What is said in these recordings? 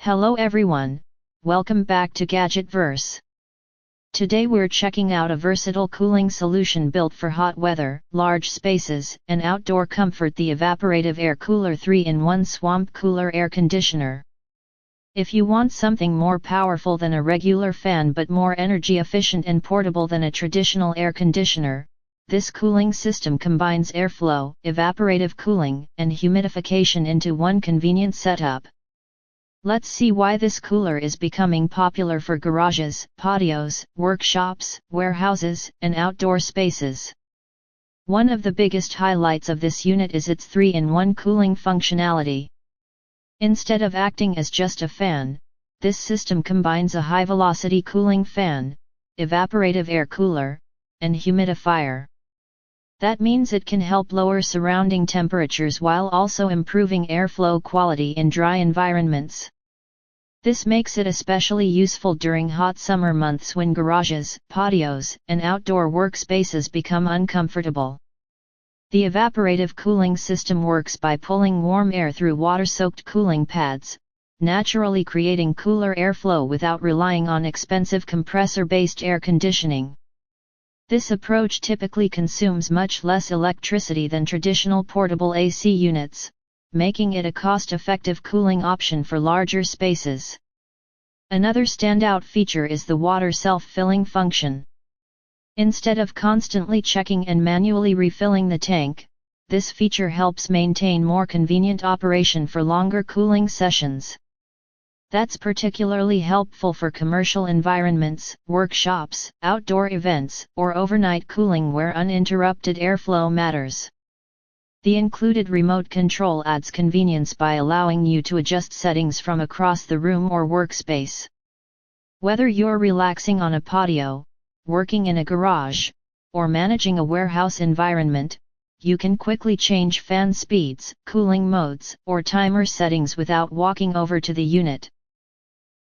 Hello everyone, welcome back to Gadgetverse. Today we're checking out a versatile cooling solution built for hot weather, large spaces, and outdoor comfort: the Evaporative Air Cooler 3-in-1 Swamp Cooler Air Conditioner. If you want something more powerful than a regular fan but more energy efficient and portable than a traditional air conditioner, this cooling system combines airflow, evaporative cooling, and humidification into one convenient setup. Let's see why this cooler is becoming popular for garages, patios, workshops, warehouses, and outdoor spaces. One of the biggest highlights of this unit is its 3-in-1 cooling functionality. Instead of acting as just a fan, this system combines a high-velocity cooling fan, evaporative air cooler, and humidifier. That means it can help lower surrounding temperatures while also improving airflow quality in dry environments. This makes it especially useful during hot summer months when garages, patios, and outdoor workspaces become uncomfortable. The evaporative cooling system works by pulling warm air through water-soaked cooling pads, naturally creating cooler airflow without relying on expensive compressor-based air conditioning. This approach typically consumes much less electricity than traditional portable AC units, making it a cost-effective cooling option for larger spaces. Another standout feature is the water self-filling function. Instead of constantly checking and manually refilling the tank, this feature helps maintain more convenient operation for longer cooling sessions. That's particularly helpful for commercial environments, workshops, outdoor events, or overnight cooling where uninterrupted airflow matters. The included remote control adds convenience by allowing you to adjust settings from across the room or workspace. Whether you're relaxing on a patio, working in a garage, or managing a warehouse environment, you can quickly change fan speeds, cooling modes, or timer settings without walking over to the unit.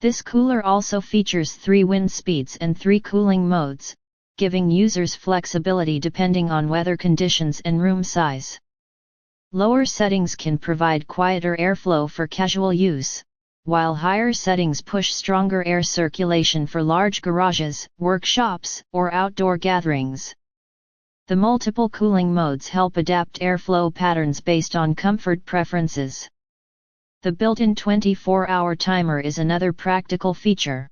This cooler also features 3 wind speeds and 3 cooling modes, giving users flexibility depending on weather conditions and room size. Lower settings can provide quieter airflow for casual use, while higher settings push stronger air circulation for large garages, workshops, or outdoor gatherings. The multiple cooling modes help adapt airflow patterns based on comfort preferences. The built-in 24-hour timer is another practical feature.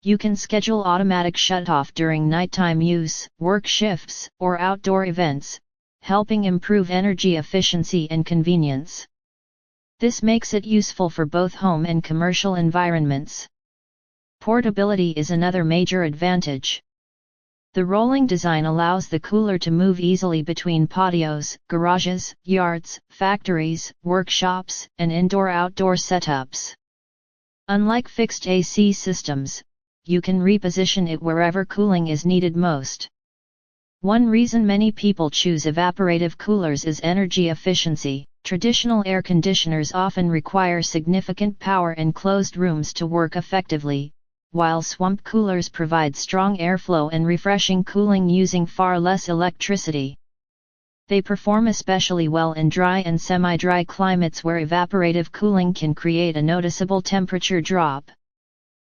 You can schedule automatic shut-off during nighttime use, work shifts, or outdoor events, helping improve energy efficiency and convenience. This makes it useful for both home and commercial environments. Portability is another major advantage. The rolling design allows the cooler to move easily between patios, garages, yards, factories, workshops, and indoor-outdoor setups. Unlike fixed AC systems, you can reposition it wherever cooling is needed most. One reason many people choose evaporative coolers is energy efficiency. Traditional air conditioners often require significant power in closed rooms to work effectively, while swamp coolers provide strong airflow and refreshing cooling using far less electricity. They perform especially well in dry and semi-dry climates where evaporative cooling can create a noticeable temperature drop.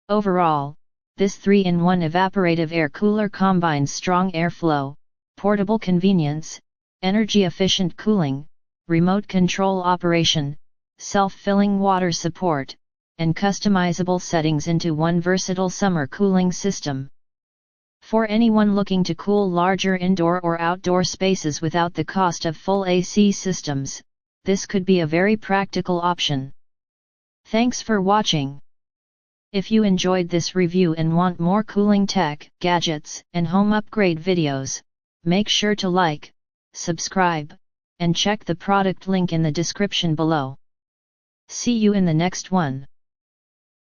Overall, this 3-in-1 evaporative air cooler combines strong airflow, portable convenience, energy-efficient cooling, remote control operation, self-filling water support, and customizable settings into one versatile summer cooling system. For anyone looking to cool larger indoor or outdoor spaces without the cost of full AC systems, this could be a very practical option. Thanks for watching. If you enjoyed this review and want more cooling tech, gadgets, and home upgrade videos, make sure to like, subscribe, and check the product link in the description below. See you in the next one.